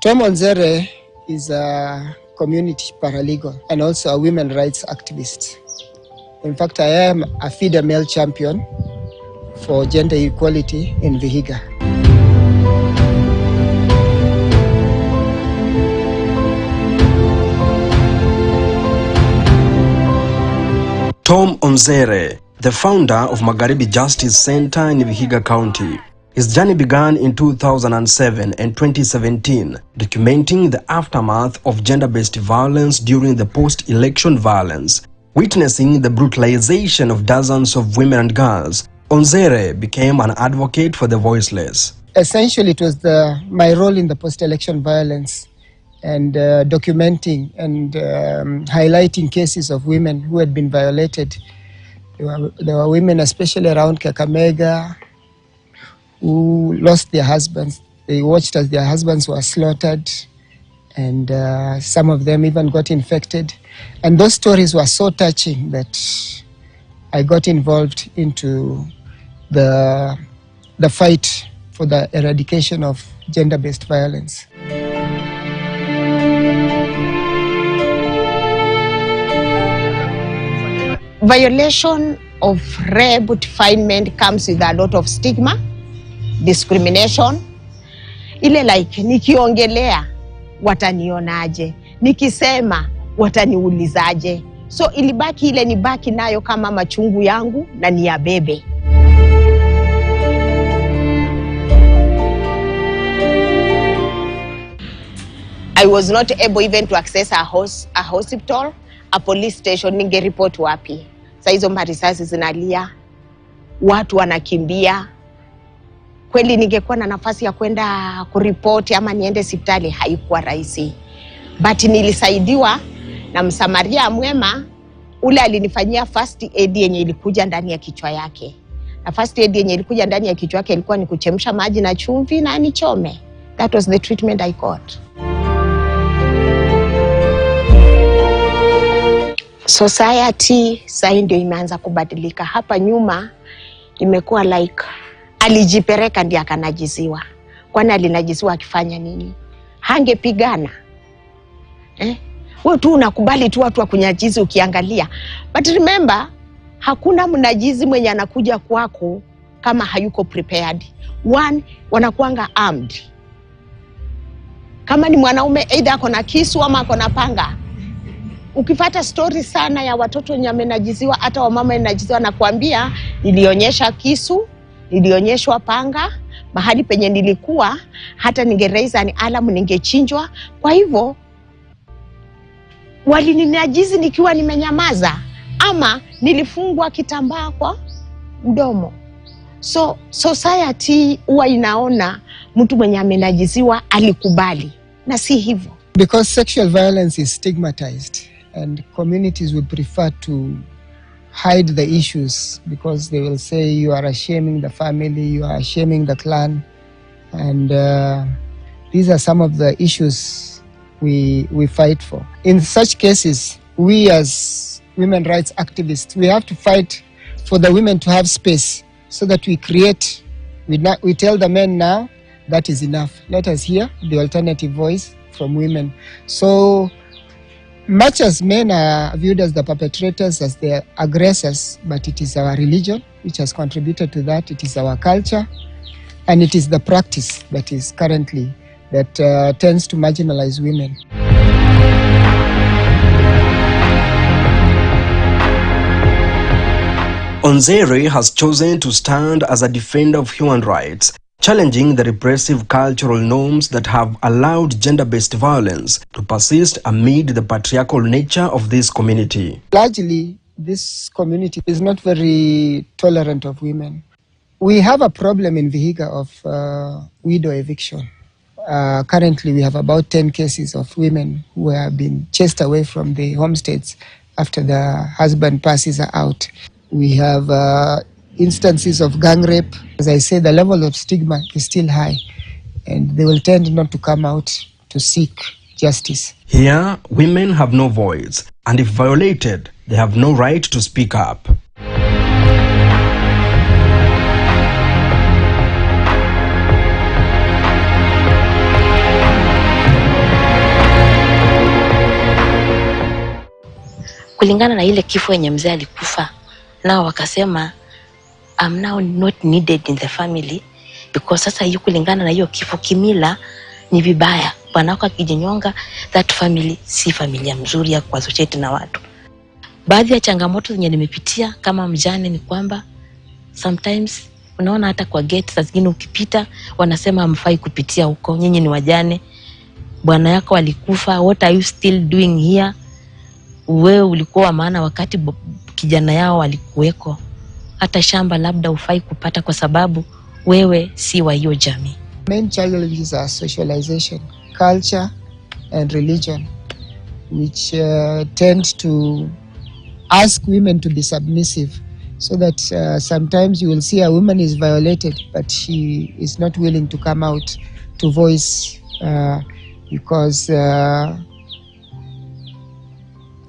Tom Onzere is a community paralegal and also a women's rights activist. In fact, I am a FIDA male champion for gender equality in Vihiga. Tom Onzere, the founder of Magharibi Justice Center in Vihiga County. His journey began in 2007 and 2017, documenting the aftermath of gender-based violence during the post-election violence. Witnessing the brutalization of dozens of women and girls, Onzere became an advocate for the voiceless. Essentially, it was my role in the post-election violence and documenting and highlighting cases of women who had been violated. There were women, especially around Kakamega, who lost their husbands. They watched as their husbands were slaughtered, and some of them even got infected. And those stories were so touching that I got involved into the fight for the eradication of gender-based violence. Violation of rape definement comes with a lot of stigma, discrimination. Ile like nikiongelea watanionaje, nikisema wataniulizaje. So ilibaki ile nibaki nayo kama machungu yangu na ni ya bebe. I was not able even to access a hospital, a police station. Ninge report wapi? Sa hizo marisasi zinalia, watu wanakimbia. Kweli ningekuwa na nafasi ya kwenda kuripoti ama niende hospitali, haikuwa rahisi. But nilisaidiwa na msamaria mwema, ule alinifanyia first aid yenye ilikuja ndani ya kichwa yake. Na first aid yenye ilikuja ndani ya kichwa yake ilikuwa ni kuchemsha maji na chumvi na nichome. That was the treatment I got. Society sasa ndio imeanza kubadilika. Hapa nyuma imekuwa like alijipereka ndiye akanajiziwa. Kwani alinajiziwa akifanya nini? Hangepigana. Wewe tu unakubali tu watu wakunyajizi ukiangalia. But remember, hakuna mnajizi mwenye anakuja kwako kama hayuko prepared. One, wanakuanga armed. Kama ni mwanaume either ako na kisu ama ako na panga. Ukipata story sana ya watoto wenye wamenajiziwa, hata wamama wamenajiziwa, na kuambia nilionyesha kisu, nilionyeshwa panga, mahali penye nilikuwa hata ningereza ni alarm ningechinjwa. Kwa hivyo walininajizi nikiwa nimenyamaza ama nilifungwa kitambaa kwa mdomo. So society huwa inaona mtu mwenye amenajiziwa alikubali, na si hivyo. Because sexual violence is stigmatized and communities would prefer to hide the issues because they will say you are shaming the family, you are shaming the clan, and these are some of the issues we fight for. In such cases, we as women rights activists, we have to fight for the women to have space so that we create, we tell the men now, that is enough. Let us hear the alternative voice from women. So much as men are viewed as the perpetrators, as the aggressors, but it is our religion which has contributed to that. It is our culture, and it is the practice that is currently that tends to marginalize women. Onzere has chosen to stand as a defender of human rights, challenging the repressive cultural norms that have allowed gender-based violence to persist amid the patriarchal nature of this community. Largely, this community is not very tolerant of women. We have a problem in Vihiga of widow eviction. Currently, we have about 10 cases of women who have been chased away from the homesteads after the husband passes out. We have instances of gang rape. As I say, the level of stigma is still high, and they will tend not to come out to seek justice. Here, women have no voice, and if violated, they have no right to speak up. kulingana na ile kifo yenye mzee alikufa, nao wakasema I'm now not needed in the family because sasa hiyo kulingana na hiyo kifo kimila ni vibaya. Bwanako akijinyonga, that family si familia mzuri ya kuassociate na watu. Baadhi ya changamoto zenye nimepitia kama mjane ni kwamba sometimes unaona hata kwa gate saa zingine ukipita wanasema hamfai kupitia huko, nyinyi ni wajane, bwana yako alikufa, what are you still doing here? Wewe ulikuwa maana wakati kijana yao alikuweko, hata shamba labda ufai kupata kwa sababu wewe si wa hiyo jamii. Main challenges are socialization, culture and religion, which tend to ask women to be submissive, so that sometimes you will see a woman is violated but she is not willing to come out to voice because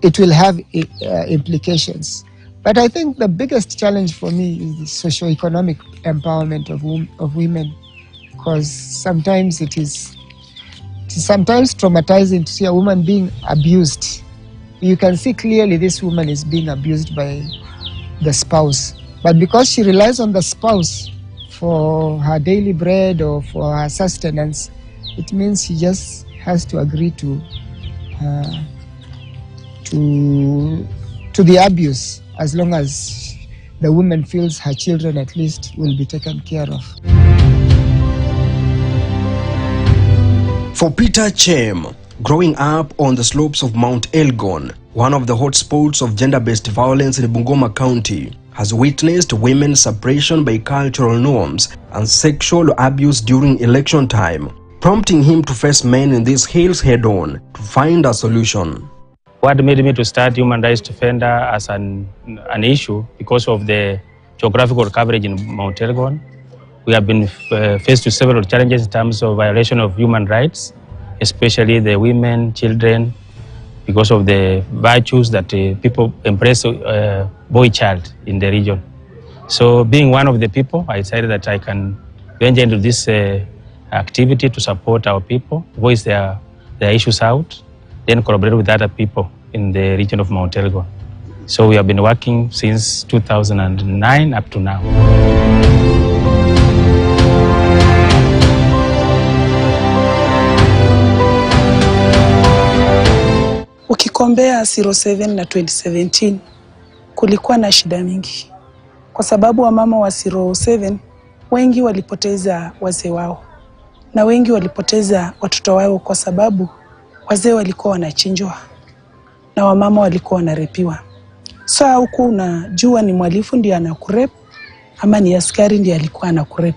it will have implications. But I think the biggest challenge for me is the socio-economic empowerment of women, because sometimes it is sometimes traumatizing to see a woman being abused. You can see clearly this woman is being abused by the spouse, but because she relies on the spouse for her daily bread or for her sustenance, it means she just has to agree to the abuse, as long as the woman feels her children at least will be taken care of. For Peter Chem, growing up on the slopes of Mount Elgon, one of the hotspots of gender-based violence in Bungoma County, has witnessed women's suppression by cultural norms and sexual abuse during election time, prompting him to face men in these hills head-on to find a solution. What made me to start Human Rights Defender as an issue because of the geographical coverage in Mount Elgon. We have been faced with several challenges in terms of violation of human rights, especially the women, children, because of the virtues that people embrace boy-child in the region. So being one of the people, I decided that I can venture into this activity to support our people, voice their issues out, then collaborate with other people in the region of Mount Elgon. So we have been working since 2009 up to now. Ukikombea 07 na 2017 kulikuwa na shida mingi, kwa sababu wamama wa 07 wengi walipoteza wazee wao na wengi walipoteza watoto wao, kwa sababu wazee walikuwa wanachinjwa na wamama walikuwa wanarepiwa. So huku unajua ni mwalifu ndiye anakurep ama ni askari ndiye alikuwa anakurep,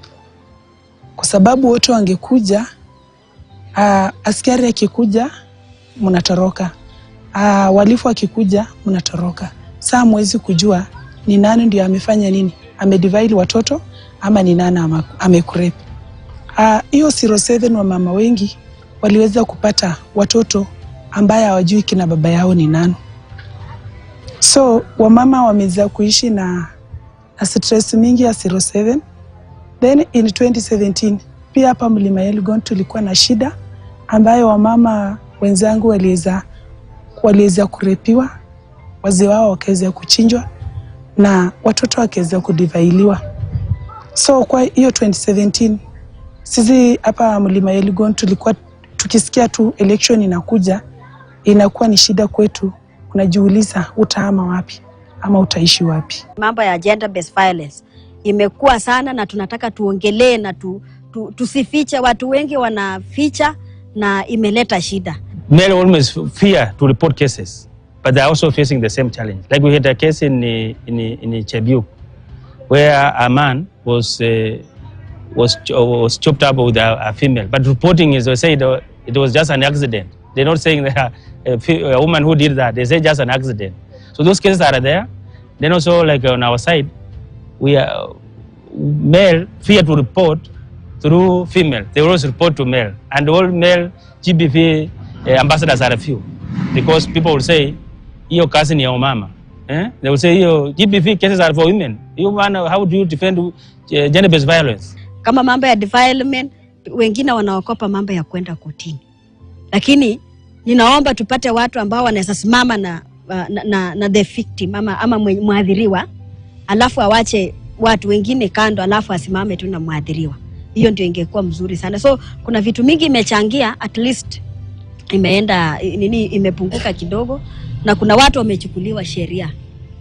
kwa sababu wote wangekuja, askari akikuja mnatoroka, walifu akikuja mnatoroka. Saa mwezi kujua ni nani ndiye amefanya nini, amedivide watoto ama ni nani amekurep. Hiyo 07 wa mama wengi waliweza kupata watoto ambaye hawajui kina baba yao ni nani. So wamama wameweza kuishi na stress mingi ya 07. Then in 2017 pia hapa Mlima Elgon tulikuwa na shida ambayo wamama wenzangu waliweza kurepiwa, wazee wao wakaweza kuchinjwa na watoto wakaweza kudivailiwa. So kwa hiyo 2017 sisi hapa Mlima Elgon tulikuwa tukisikia tu election inakuja, inakuwa ni shida kwetu. Unajiuliza utahama wapi ama utaishi wapi? Mambo ya gender based violence imekuwa sana na tunataka tuongelee na tusifiche. Watu wengi wanaficha na imeleta shida. Men always fear to report cases, but they're also facing the same challenge. Like we had a case in Chebiuk where a man was chopped up with a female, but reporting is, they say it was just an accident. They're not saying that a woman who did that. They say just an accident. So those cases are there. Then also, like on our side, we are male fear to report through female. They always report to male, and all male GBV ambassadors are a few, because people will say, "Your cousin, your mama." They will say, "Your GBV cases are for women. You man, how do you defend gender-based violence?" Kama mambo ya defilement, wengine wanaokopa mambo ya kwenda kotini. Lakini ninaomba tupate watu ambao wanaweza simama na na the victim ama mwadhiriwa, alafu awache watu wengine kando, alafu asimame tu na mwadhiriwa. Hiyo ndio ingekuwa mzuri sana. So kuna vitu mingi imechangia, at least imepunguka kidogo, na kuna watu wamechukuliwa sheria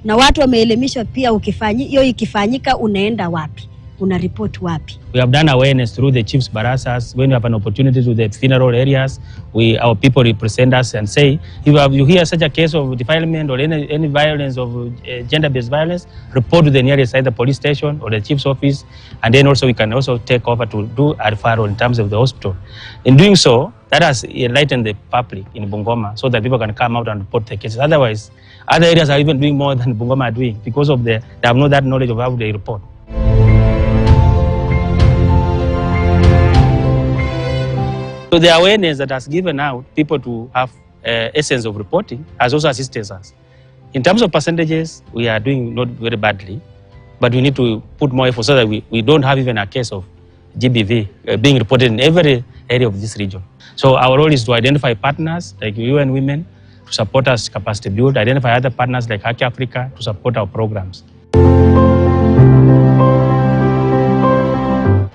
na watu wameelimishwa pia, hiyo ikifanyika unaenda wapi, una report wapi. We have done awareness through the chiefs barasas. When you have an opportunity to the funeral areas, our people represent us and say, if you hear such a case of defilement or any violence of gender-based violence, report to the nearest either police station or the chief's office, and then also we can also take over to do a referral in terms of the hospital. In doing so, that has enlightened the public in Bungoma so that people can come out and report the cases. Otherwise, other areas are even doing more than Bungoma are doing because of they have not that knowledge of how they report. So the awareness that has given out people to have essence of reporting has also assisted us. In terms of percentages, we are doing not very badly, but we need to put more effort so that we don't have even a case of GBV being reported in every area of this region. So our role is to identify partners like UN Women to support us capacity build, identify other partners like Haki Africa to support our programs.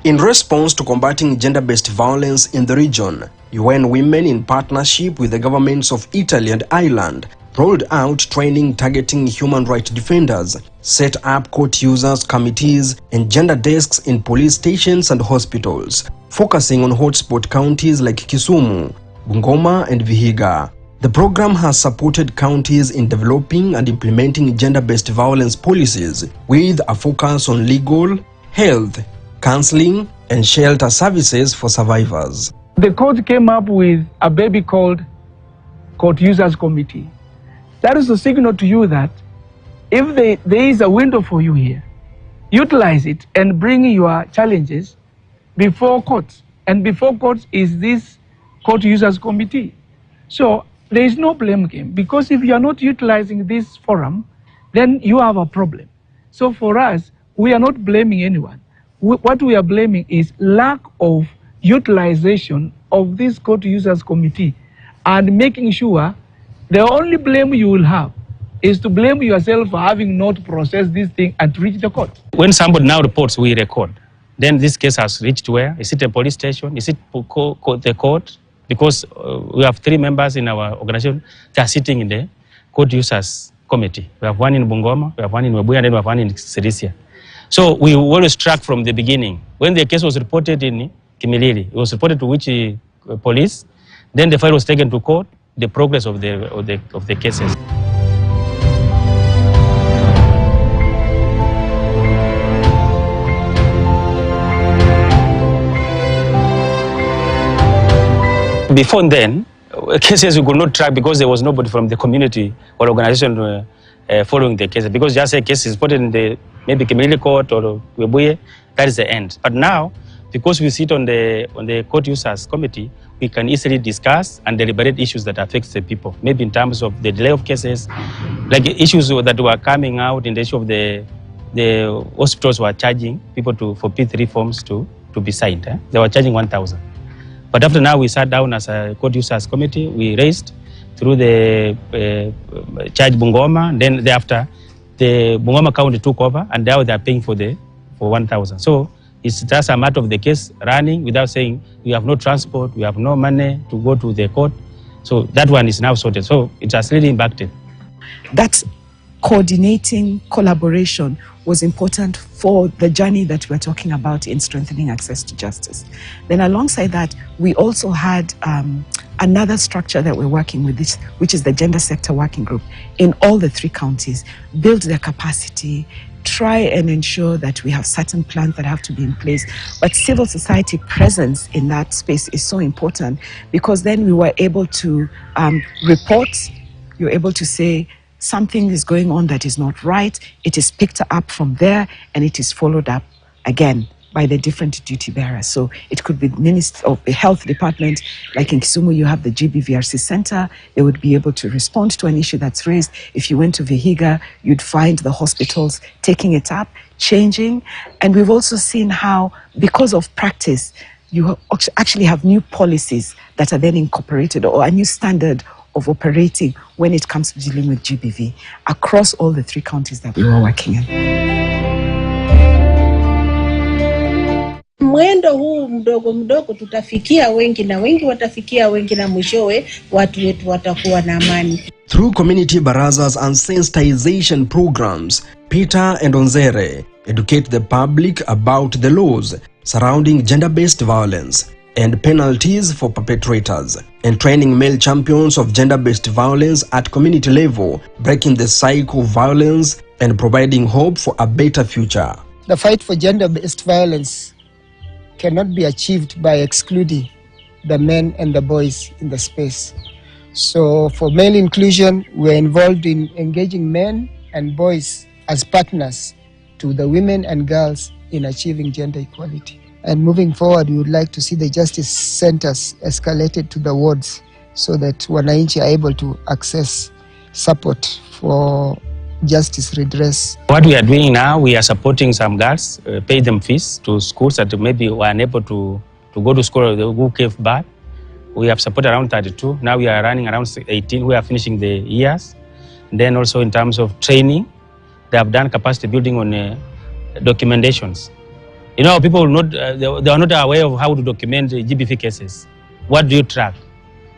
In response to combating gender-based violence in the region, UN Women, in partnership with the governments of Italy and Ireland, rolled out training targeting human rights defenders, set up court users committees and gender desks in police stations and hospitals, focusing on hotspot counties like Kisumu, Bungoma and Vihiga. The program has supported counties in developing and implementing gender-based violence policies with a focus on legal, health, counseling and shelter services for survivors. The court came up with a baby called Court Users Committee. That is a signal to you that if there is a window for you here, utilize it and bring your challenges before courts. And before courts is this Court Users Committee. So there is no blame game, because if you are not utilizing this forum, then you have a problem. So for us, we are not blaming anyone. What we are blaming is lack of utilization of this Court Users Committee, and making sure the only blame you will have is to blame yourself for having not processed this thing and reach the court. When somebody now reports, we record. Then this case has reached where? Is it a police station? Is it the court? Because we have 3 members in our organization that are sitting in the Court Users Committee. We have one in Bungoma, we have one in Webuye, and then we have one in Sirisia. So we always track from the beginning. When the case was reported in Kimilili, it was reported to which police, then the file was taken to court, the progress of the cases. Before then, cases we could not track because there was nobody from the community or organization following the case. Because just a case is reported in the maybe Kimilili court or Webuye, that is the end. But now, because we sit on the Court Users Committee, we can easily discuss and deliberate issues that affect the people. Maybe in terms of the delay of cases, like issues that were coming out in the issue of the hospitals were charging people for P3 forms to be signed. They were charging 1,000. But after now, we sat down as a Court Users Committee, we raised through the charge Bungoma, then thereafter, the Bungoma County took over, and now they are paying for 1,000. So it's just a matter of the case running without saying we have no transport, we have no money to go to the court. So that one is now sorted. So it has really impacted. That coordinating collaboration was important for the journey that we're talking about in strengthening access to justice. Then alongside that, we also had another structure that we're working with, which is the Gender Sector Working Group in all the 3 counties, build their capacity, try and ensure that we have certain plans that have to be in place. But civil society presence in that space is so important, because then we were able to report, you're able to say, something is going on that is not right, it is picked up from there, and it is followed up again by the different duty bearers. So it could be Ministry of the Health Department, like in Kisumu, you have the GBVRC Center. They would be able to respond to an issue that's raised. If you went to Vihiga, you'd find the hospitals taking it up, changing. And we've also seen how, because of practice, you actually have new policies that are then incorporated, or a new standard of operating when it comes to dealing with GBV across all the 3 counties that we were working in. Mwendo huu mdogo mdogo tutafikia wengi na wengi watafikia wengi na mwishowe watu wetu watakuwa na amani. Through community barazas and sensitization programs, Peter and Onzere educate the public about the laws surrounding gender-based violence and penalties for perpetrators, and training male champions of gender-based violence at community level, breaking the cycle of violence and providing hope for a better future. The fight for gender-based violence cannot be achieved by excluding the men and the boys in the space. So for male inclusion, we're involved in engaging men and boys as partners to the women and girls in achieving gender equality. And moving forward, we would like to see the justice centers escalated to the wards so that wananchi are able to access support for justice redress. What we are doing now, we are supporting some girls, pay them fees to schools that maybe were unable to go to school or who gave birth. We have supported around 32. Now we are running around 18. We are finishing the years. Then also in terms of training, they have done capacity building on documentations. You know, people will not, they are not aware of how to document GBV cases. What do you track?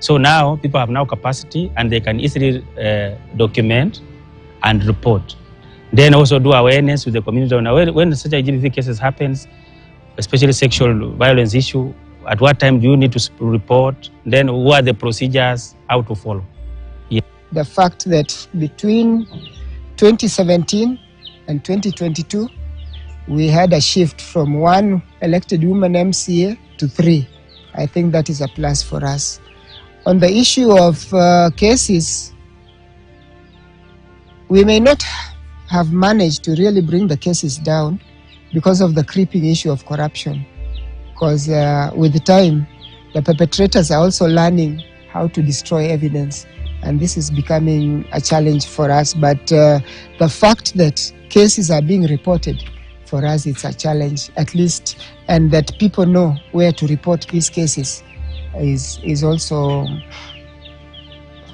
So now people have now capacity and they can easily document and report. Then also do awareness with the community on when such a GBV cases happens, especially sexual violence issue, at what time do you need to report? Then what are the procedures, how to follow? Yeah. The fact that between 2017 and 2022, we had a shift from 1 elected woman MCA to 3. I think that is a plus for us. On the issue of cases, we may not have managed to really bring the cases down because of the creeping issue of corruption. Because with the time, the perpetrators are also learning how to destroy evidence. And this is becoming a challenge for us. But the fact that cases are being reported, for us it's a challenge, at least, and that people know where to report these cases is also,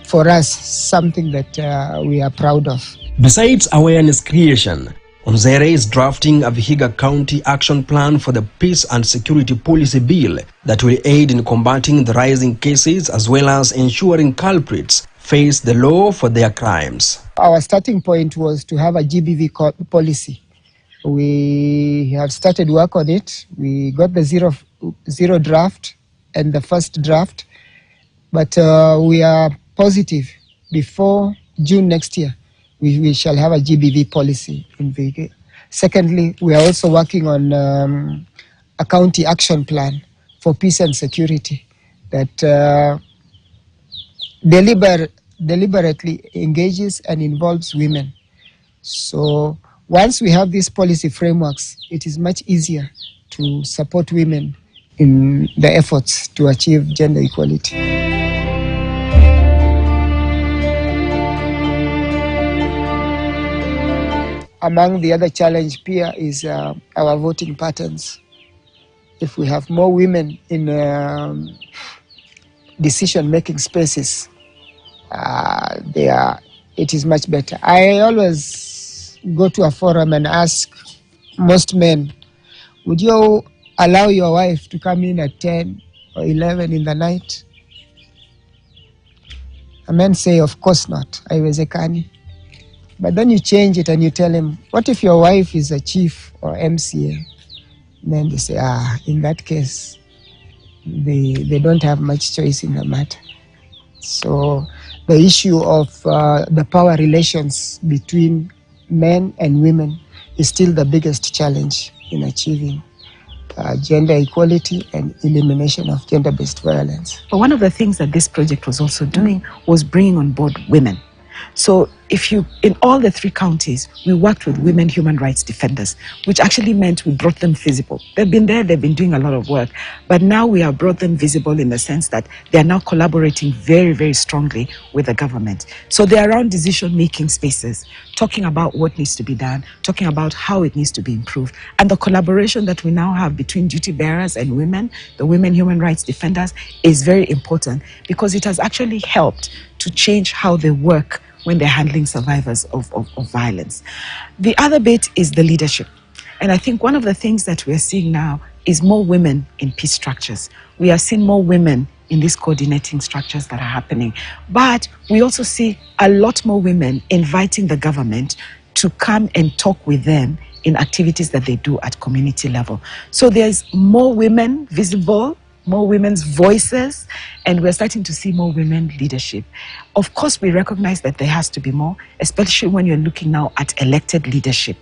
for us, something that we are proud of. Besides awareness creation, Onzere is drafting a Vihiga County action plan for the peace and security policy bill that will aid in combating the rising cases as well as ensuring culprits face the law for their crimes. Our starting point was to have a GBV policy. We have started work on it. We got the zero draft and the first draft, but we are positive before June next year we shall have a GBV policy in Vihiga. Secondly, we are also working on a county action plan for peace and security that deliberately engages and involves women. So once we have these policy frameworks, it is much easier to support women in the efforts to achieve gender equality. Among the other challenge here is our voting patterns. If we have more women in decision-making spaces, it is much better. I always go to a forum and ask most men, would you allow your wife to come in at 10 or 11 in the night? A man say, of course not, haiwezekani. But then you change it and you tell him, what if your wife is a chief or MCA? And then they say, in that case, they don't have much choice in the matter. So the issue of the power relations between men and women is still the biggest challenge in achieving gender equality and elimination of gender-based violence. But one of the things that this project was also doing was bringing on board women. So in all the 3 counties, we worked with women human rights defenders, which actually meant we brought them visible. They've been there, they've been doing a lot of work, but now we have brought them visible in the sense that they are now collaborating very, very strongly with the government. So they're around decision-making spaces, talking about what needs to be done, talking about how it needs to be improved. And the collaboration that we now have between duty bearers and women, the women human rights defenders, is very important because it has actually helped to change how they work when they're handling survivors of violence. The other bit is the leadership. And I think one of the things that we're seeing now is more women in peace structures. We are seeing more women in these coordinating structures that are happening. But we also see a lot more women inviting the government to come and talk with them in activities that they do at community level. So there's more women visible, more women's voices, and we're starting to see more women leadership. Of course, we recognize that there has to be more, especially when you're looking now at elected leadership.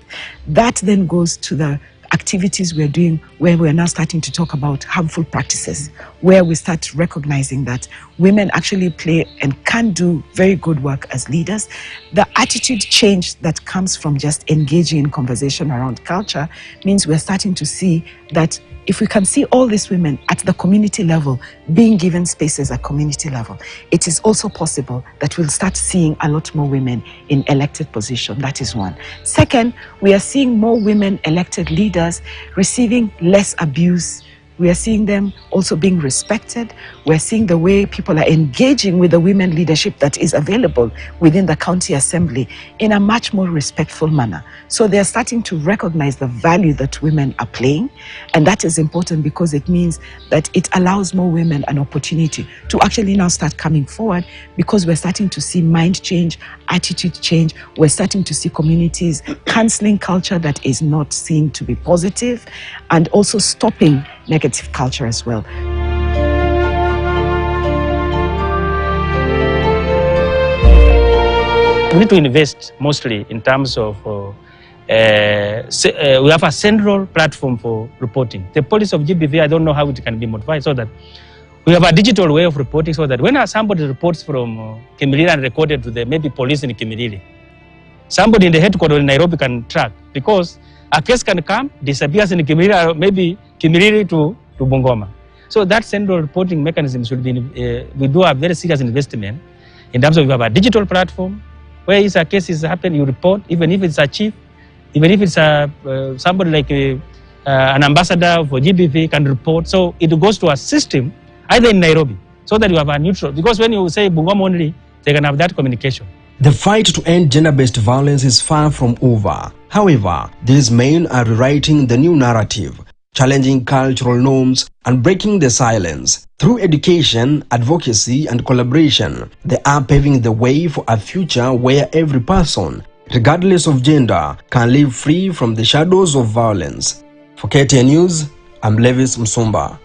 That then goes to the activities we're doing where we're now starting to talk about harmful practices, where we start recognizing that women actually play and can do very good work as leaders. The attitude change that comes from just engaging in conversation around culture means we're starting to see that if we can see all these women at the community level being given spaces at community level, it is also possible that we'll start seeing a lot more women in elected position. That is one. Second, we are seeing more women elected leaders receiving less abuse. We are seeing them also being respected. We're seeing the way people are engaging with the women leadership that is available within the county assembly in a much more respectful manner. So they're starting to recognize the value that women are playing. And that is important because it means that it allows more women an opportunity to actually now start coming forward, because we're starting to see mind change, attitude change. We're starting to see communities cancelling culture that is not seen to be positive, and also stopping negative culture as well. We need to invest mostly in terms of, we have a central platform for reporting. The policy of GBV, I don't know how it can be modified so that we have a digital way of reporting, so that when somebody reports from Kimilili and recorded to the maybe police in Kimilili, somebody in the headquarters in Nairobi can track, because a case can come, disappears in Kimilili, or maybe Kimilili to Bungoma. So that central reporting mechanism should be, we do a very serious investment in terms of, we have a digital platform where is a case is happening, you report, even if it's a chief, even if it's somebody like an ambassador for GBV can report. So it goes to a system either in Nairobi, so that you have a neutral, because when you say Bungoma only, they can have that communication. The fight to end gender-based violence is far from over. However, these men are rewriting the new narrative, challenging cultural norms and breaking the silence. Through education, advocacy and collaboration, they are paving the way for a future where every person, regardless of gender, can live free from the shadows of violence. For KTN News, I'm Levis Msumba.